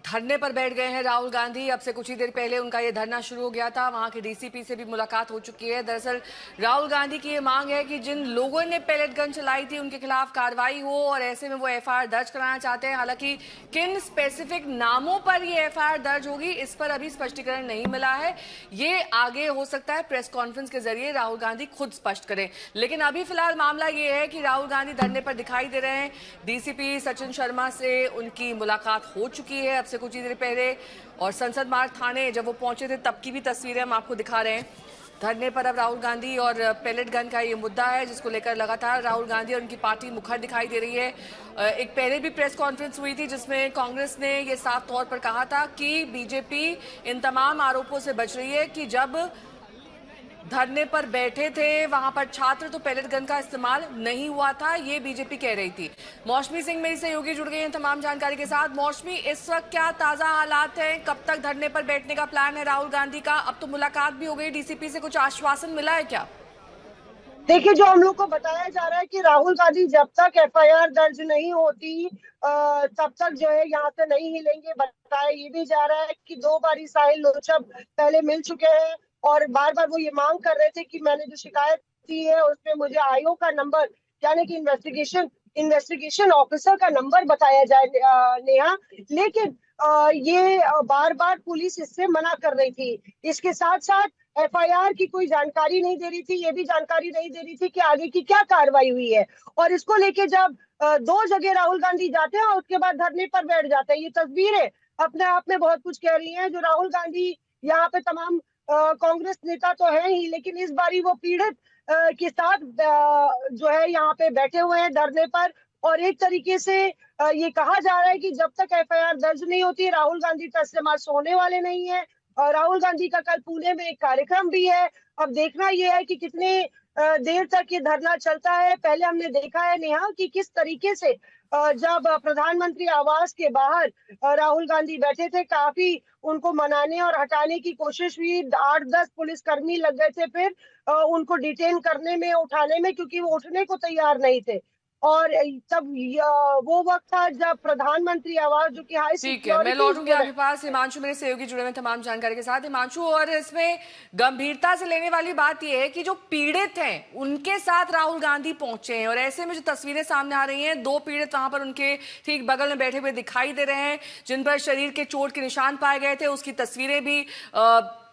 धरने पर बैठ गए हैं राहुल गांधी। अब से कुछ ही देर पहले उनका ये धरना शुरू हो गया था। वहां के डीसीपी से भी मुलाकात हो चुकी है। दरअसल राहुल गांधी की ये मांग है कि जिन लोगों ने पैलेट गन चलाई थी उनके खिलाफ कार्रवाई हो और ऐसे में वो एफआईआर दर्ज कराना चाहते हैं। हालांकि किन स्पेसिफिक नामों पर ये एफआईआर दर्ज होगी इस पर अभी स्पष्टीकरण नहीं मिला है। ये आगे हो सकता है प्रेस कॉन्फ्रेंस के जरिए राहुल गांधी खुद स्पष्ट करें, लेकिन अभी फिलहाल मामला ये है कि राहुल गांधी धरने पर दिखाई दे रहे हैं। डीसीपी सचिन शर्मा से उनकी मुलाकात हो चुकी है अब से कुछ ही देर पहले, और संसद मार्ग थाने जब वो पहुंचे थे तब की भी तस्वीरें हम आपको दिखा रहे हैं। धरने पर अब राहुल गांधी और पैलेट गन का ये मुद्दा है जिसको लेकर लगातार राहुल गांधी और उनकी पार्टी मुखर दिखाई दे रही है। एक पहले भी प्रेस कॉन्फ्रेंस हुई थी जिसमें कांग्रेस ने ये साफ तौर पर कहा था कि बीजेपी इन तमाम आरोपों से बच रही है कि जब धरने पर बैठे थे वहां पर छात्र तो पैलेट गन का इस्तेमाल नहीं हुआ था, ये बीजेपी कह रही थी। मौसमी सिंह मेरी सहयोगी जुड़ गई हैं तमाम जानकारी के साथ। मौसमी, इस वक्त क्या ताजा हालात हैं? कब तक धरने पर बैठने का प्लान है राहुल गांधी का? अब तो मुलाकात भी हो गई, डीसीपी से कुछ आश्वासन मिला है क्या? देखिए, जो हम लोग को बताया जा रहा है कि राहुल गांधी जब तक एफआईआर दर्ज नहीं होती तब तक जो है यहाँ से नहीं हिलेंगे। बताया ये भी जा रहा है कि 2 बार साहिल लोचब पहले मिल चुके हैं और बार बार वो ये मांग कर रहे थे कि मैंने जो शिकायत की है उसमें मुझे आईओ का नंबर, यानी कि इन्वेस्टिगेशन ऑफिसर का नंबर बताया जाए नेहा। लेकिन ये बार बार पुलिस इससे मना कर रही थी। इसके साथ साथ एफआईआर की कोई जानकारी नहीं दे रही थी, ये भी जानकारी नहीं दे रही थी कि आगे की क्या कार्रवाई हुई है। और इसको लेके जब 2 जगह राहुल गांधी जाते हैं और उसके बाद धरने पर बैठ जाते हैं, ये तस्वीरें अपने आप में बहुत कुछ कह रही हैं। जो राहुल गांधी यहाँ पे तमाम कांग्रेस नेता तो है ही, लेकिन इस बारी वो पीड़ित के साथ जो है यहाँ पे बैठे हुए हैं धरने पर। और एक तरीके से ये कहा जा रहा है कि जब तक एफआईआर दर्ज नहीं होती राहुल गांधी टस से मार सोने वाले नहीं है। और राहुल गांधी का कल पुणे में एक कार्यक्रम भी है। अब देखना यह है कि कितने देर तक ये धरना चलता है। पहले हमने देखा है नेहा कि किस तरीके से जब प्रधानमंत्री आवास के बाहर राहुल गांधी बैठे थे, काफी उनको मनाने और हटाने की कोशिश हुई। 8-10 पुलिसकर्मी लग गए थे फिर उनको डिटेन करने में, उठाने में, क्योंकि वो उठने को तैयार नहीं थे। और तब वो वक्त था जब प्रधानमंत्री आवास, जो कि हाई ठीक है, मैं सिक्योरिटी, लौटूंगी आपके पास। हिमांशु मेरे सहयोगी जुड़े हुए तमाम जानकारी के साथ। हिमांशु, और इसमें गंभीरता से लेने वाली बात यह है कि जो पीड़ित हैं उनके साथ राहुल गांधी पहुंचे हैं और ऐसे में जो तस्वीरें सामने आ रही हैं, 2 पीड़ित वहां पर उनके ठीक बगल में बैठे हुए दिखाई दे रहे हैं जिन पर शरीर के चोट के निशान पाए गए थे। उसकी तस्वीरें भी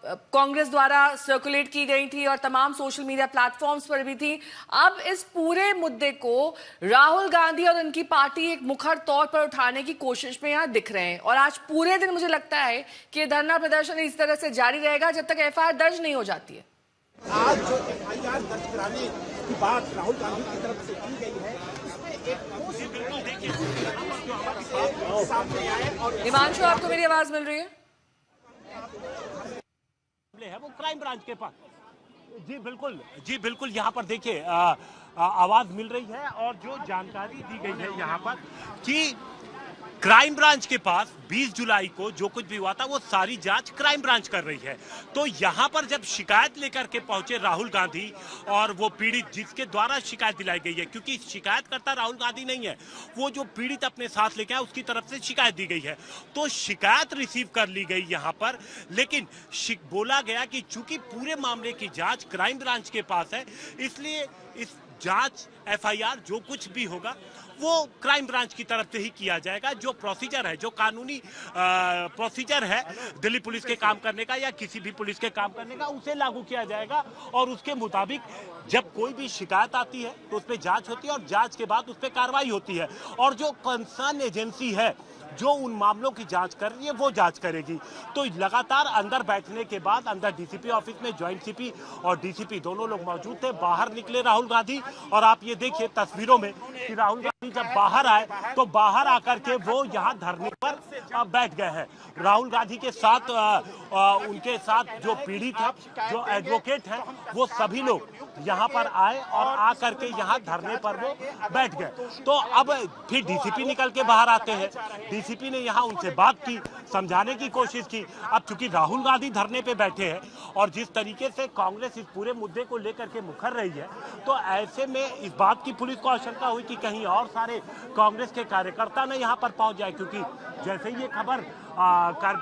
कांग्रेस द्वारा सर्कुलेट की गई थी और तमाम सोशल मीडिया प्लेटफॉर्म्स पर भी थी। अब इस पूरे मुद्दे को राहुल गांधी और उनकी पार्टी एक मुखर तौर पर उठाने की कोशिश में यहां दिख रहे हैं और आज पूरे दिन मुझे लगता है कि ये धरना प्रदर्शन इस तरह से जारी रहेगा जब तक एफआईआर दर्ज नहीं हो जाती है। आज जो एफआईआर दर्ज कराने की बात राहुल गांधी की तरफ से की गई है, हिमांशु, आपको मेरी आवाज मिल रही है? है वो क्राइम ब्रांच के पास। जी बिल्कुल यहाँ पर देखिए आवाज मिल रही है और जो जानकारी दी गई है यहाँ पर कि क्राइम ब्रांच के पास 20 जुलाई को जो कुछ भी हुआ था वो सारी जांच क्राइम ब्रांच कर रही है। तो यहाँ पर जब शिकायत लेकर के पहुंचे राहुल गांधी और वो पीड़ित जिसके द्वारा शिकायत दिलाई गई है, क्योंकि शिकायत करता राहुल गांधी नहीं है, वो जो पीड़ित अपने साथ लेके आए उसकी तरफ से शिकायत दी गई है, तो शिकायत रिसीव कर ली गई यहाँ पर। लेकिन बोला गया कि चूंकि पूरे मामले की जांच क्राइम ब्रांच के पास है, इसलिए इस जांच एफआईआर जो कुछ भी होगा वो क्राइम ब्रांच की तरफ से ही किया जाएगा। जो प्रोसीजर है, जो कानूनी प्रोसीजर है दिल्ली पुलिस के काम करने का या किसी भी पुलिस के काम करने का, उसे लागू किया जाएगा और उसके मुताबिक जब कोई भी शिकायत आती है तो उस पर जांच होती है और जांच के बाद उस पर कार्रवाई होती है और जो कंसर्न एजेंसी है जो उन मामलों की जांच कर रही है वो जांच करेगी। तो लगातार अंदर बैठने के बाद अंदर डीसीपी ऑफिस में ज्वाइंट सीपी और डीसीपी दोनों लोग मौजूद थे। बाहर निकले राहुल गांधी और आप ये देखिए तस्वीरों में कि राहुल गांधी जब बाहर आए तो बाहर आकर के वो यहाँ धरने पर बैठ गए हैं। राहुल गांधी के साथ उनके साथ जो पीड़ित है, जो एडवोकेट है, वो सभी लोग यहाँ पर आए और आकर के यहाँ धरने पर वो बैठ गए। तो अब फिर डीसीपी निकल के बाहर आते हैं। डीसीपी ने यहाँ उनसे बात की, समझाने की कोशिश की। अब चूंकि राहुल गांधी धरने पे बैठे हैं और जिस तरीके से कांग्रेस इस पूरे मुद्दे को लेकर के मुखर रही है, तो ऐसे में इस बात की पुलिस को आशंका हुई कि कहीं और सारे कांग्रेस के कार्यकर्ता न यहाँ पर पहुंच जाए, क्योंकि जैसे ही ये खबर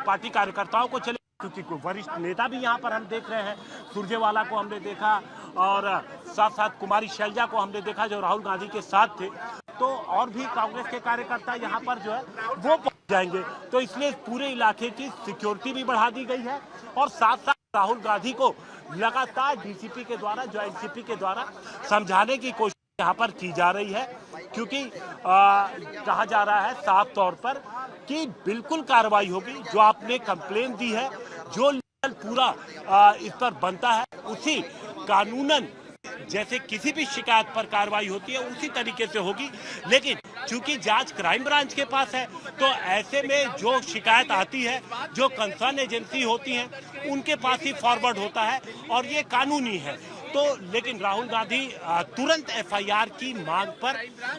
पार्टी कार्यकर्ताओं को चले, क्योंकि वरिष्ठ नेता भी यहाँ पर हम देख रहे हैं, सुरजेवाला को हमने देखा और साथ साथ कुमारी शैलजा को हमने देखा जो राहुल गांधी के साथ थे, तो और भी कांग्रेस के कार्यकर्ता यहाँ पर जो है वो पहुंच जाएंगे। तो इसलिए पूरे इलाके की सिक्योरिटी भी बढ़ा दी गई है और साथ साथ राहुल गांधी को लगातार डीसीपी के द्वारा, ज्वाइंट सीपी के द्वारा समझाने की कोशिश यहाँ पर की जा रही है, क्योंकि कहा जा रहा है साफ तौर पर कि बिल्कुल कार्रवाई होगी। जो आपने कंप्लेन दी है, जो लीगल पूरा इस पर बनता है, उसी कानूनन जैसे किसी भी शिकायत पर कार्रवाई होती है उसी तरीके से होगी। लेकिन चूंकि जांच क्राइम ब्रांच के पास है, तो ऐसे में जो शिकायत आती है, जो कंसर्न एजेंसी होती है, उनके पास ही फॉरवर्ड होता है और ये कानूनी है। तो लेकिन राहुल गांधी तुरंत एफआईआर की मांग पर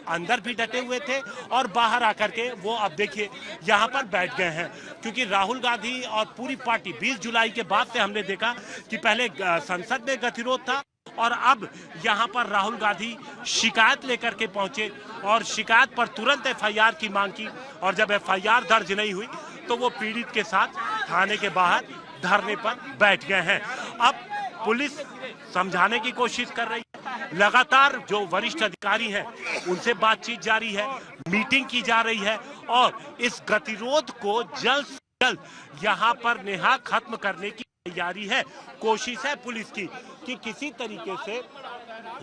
अंदर भी डटे हुए थे और बाहर आकर के वो अब देखिए यहाँ पर बैठ गए हैं, क्योंकि राहुल गांधी और पूरी पार्टी 20 जुलाई के बाद से हमने देखा कि पहले संसद में गतिरोध था और अब यहाँ पर राहुल गांधी शिकायत लेकर के पहुंचे और शिकायत पर तुरंत एफआईआर की मांग की, और जब एफआईआर दर्ज नहीं हुई तो वो पीड़ित के साथ थाने के बाहर धरने पर बैठ गए हैं। अब पुलिस समझाने की कोशिश कर रही है, लगातार जो वरिष्ठ अधिकारी हैं उनसे बातचीत जारी है, मीटिंग की जा रही है और इस गतिरोध को जल्द से जल्द यहाँ पर नेहा खत्म करने की तैयारी है। कोशिश है पुलिस की कि किसी तरीके से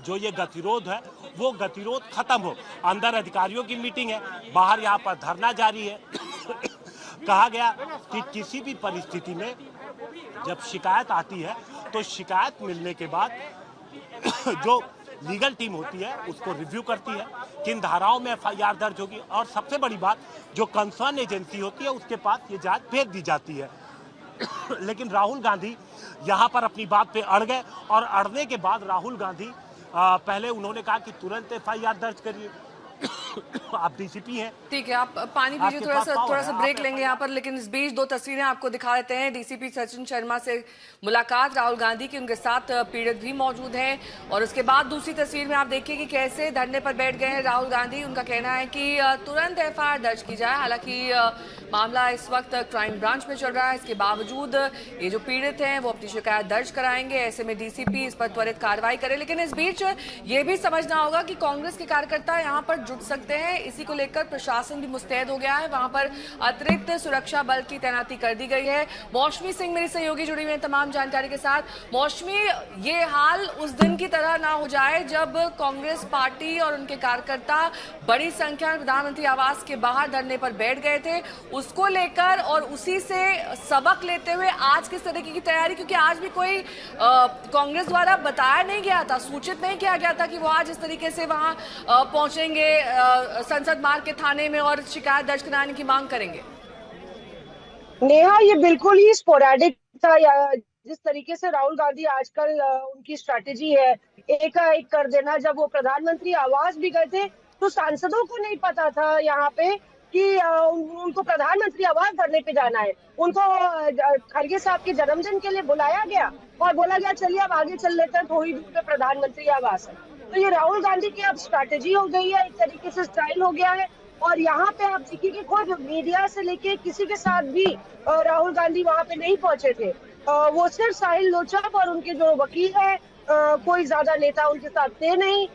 जो ये गतिरोध है वो गतिरोध खत्म हो। अंदर अधिकारियों की मीटिंग है, बाहर यहाँ पर धरना जारी है। कहा गया कि किसी भी परिस्थिति में जब शिकायत आती है तो शिकायत मिलने के बाद जो लीगल टीम होती है उसको रिव्यू करती है, किन धाराओं में एफआईआर दर्ज होगी, और सबसे बड़ी बात जो कंसर्न एजेंसी होती है उसके पास ये जांच भेज दी जाती है। लेकिन राहुल गांधी यहाँ पर अपनी बात पे अड़ गए और अड़ने के बाद राहुल गांधी पहले उन्होंने कहा कि तुरंत एफआईआर दर्ज करिए। आप डीसीपी हैं, ठीक है, आप पानी पीजिए, थोड़ा सा ब्रेक लेंगे यहाँ पर। लेकिन इस बीच दो तस्वीरें आपको दिखा देते हैं। डीसीपी सचिन शर्मा से मुलाकात राहुल गांधी की, उनके साथ पीड़ित भी मौजूद हैं, और उसके बाद दूसरी तस्वीर में आप देखिए कि कैसे धरने पर बैठ गए हैं राहुल गांधी। उनका कहना है कि तुरंत एफआईआर दर्ज की जाए। हालांकि मामला इस वक्त क्राइम ब्रांच में चल रहा है, इसके बावजूद ये जो पीड़ित हैं वो अपनी शिकायत दर्ज कराएंगे। ऐसे में डीसीपी इस पर त्वरित कार्रवाई करे। लेकिन इस बीच ये भी समझना होगा कि कांग्रेस के कार्यकर्ता यहाँ पर जुट सकते हैं, इसी को लेकर प्रशासन भी मुस्तैद हो गया है। वहां पर अतिरिक्त सुरक्षा बल की तैनाती कर दी गई है। मौसमी सिंह मेरी सहयोगी जुड़ी हुई है तमाम जानकारी के साथ। मौसमी, ये हाल उस दिन की तरह ना हो जाए जब कांग्रेस पार्टी और उनके कार्यकर्ता बड़ी संख्या में प्रधानमंत्री आवास के बाहर धरने पर बैठ गए थे, उसको लेकर और उसी से सबक लेते हुए आज किस तरीके की तैयारी, क्योंकि आज भी कोई कांग्रेस द्वारा बताया नहीं गया था, सूचित नहीं किया गया था कि वो आज इस तरीके से वहां पहुंचेंगे संसद मार्ग के थाने में और शिकायत दर्ज कराने की मांग करेंगे। नेहा, ये बिल्कुल ही स्पोरेडिक था। जिस तरीके से राहुल गांधी आजकल उनकी स्ट्रैटेजी है एक कर देना। जब वो प्रधानमंत्री आवास भी गए थे तो सांसदों को नहीं पता था यहाँ पे कि उनको प्रधानमंत्री आवास धरने पे जाना है। उनको खड़गे साहब के जन्मदिन के लिए बुलाया गया और बोला गया चलिए अब आगे चल लेते हैं, थोड़ी दूर पे प्रधानमंत्री आवास है। तो ये राहुल गांधी की अब स्ट्रैटेजी हो गई है, एक तरीके से स्टाइल हो गया है। और यहाँ पे आप देखिए कि कोई मीडिया से लेके किसी के साथ भी राहुल गांधी वहां पे नहीं पहुंचे थे। वो सिर्फ साहिल लोचप और उनके जो वकील है, कोई ज्यादा नेता उनके साथ थे नहीं।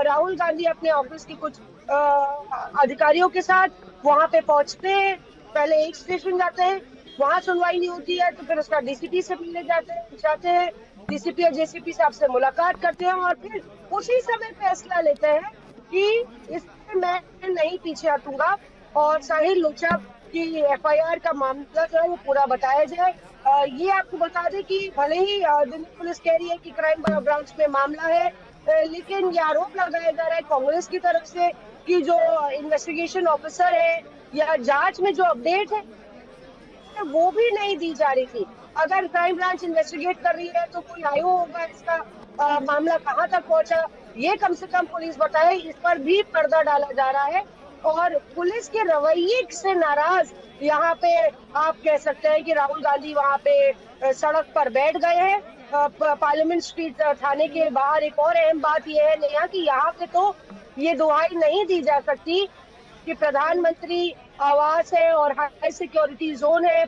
राहुल गांधी अपने ऑफिस के कुछ अधिकारियों के साथ वहां पे पहुंचते हैं, पहले एक स्टेशन जाते हैं, वहां सुनवाई नहीं होती है तो फिर उसका डीसीपी से मिलने जाते हैं, डीसीपी और जेसीपी साहब से मुलाकात करते हैं और फिर उसी समय फैसला लेते हैं कि इसमें मैं नहीं पीछे हटूंगा और साहिल लोचप की एफआईआर का मामला जो है वो पूरा बताया जाए। ये आपको बता दें कि भले ही दिल्ली पुलिस कह रही है कि क्राइम ब्रांच में मामला है, लेकिन ये आरोप लगाया जा रहा है कांग्रेस की तरफ से कि जो इन्वेस्टिगेशन ऑफिसर है या जांच में जो अपडेट है वो भी नहीं दी जा रही थी। अगर क्राइम ब्रांच इन्वेस्टिगेट कर रही है तो कोई आयोग होगा, इसका मामला कहां तक पहुंचा ये कम से कम पुलिस बताए। इस पर भी पर्दा डाला जा रहा है और पुलिस के रवैये से नाराज यहाँ पे आप कह सकते हैं कि राहुल गांधी वहाँ पे सड़क पर बैठ गए हैं। पार्लियामेंट स्ट्रीट थाने के बाहर एक और अहम बात यह है नेहा कि यहाँ पे तो ये दुहाई नहीं दी जा सकती कि प्रधानमंत्री आवास है और हाई सिक्योरिटी जोन है,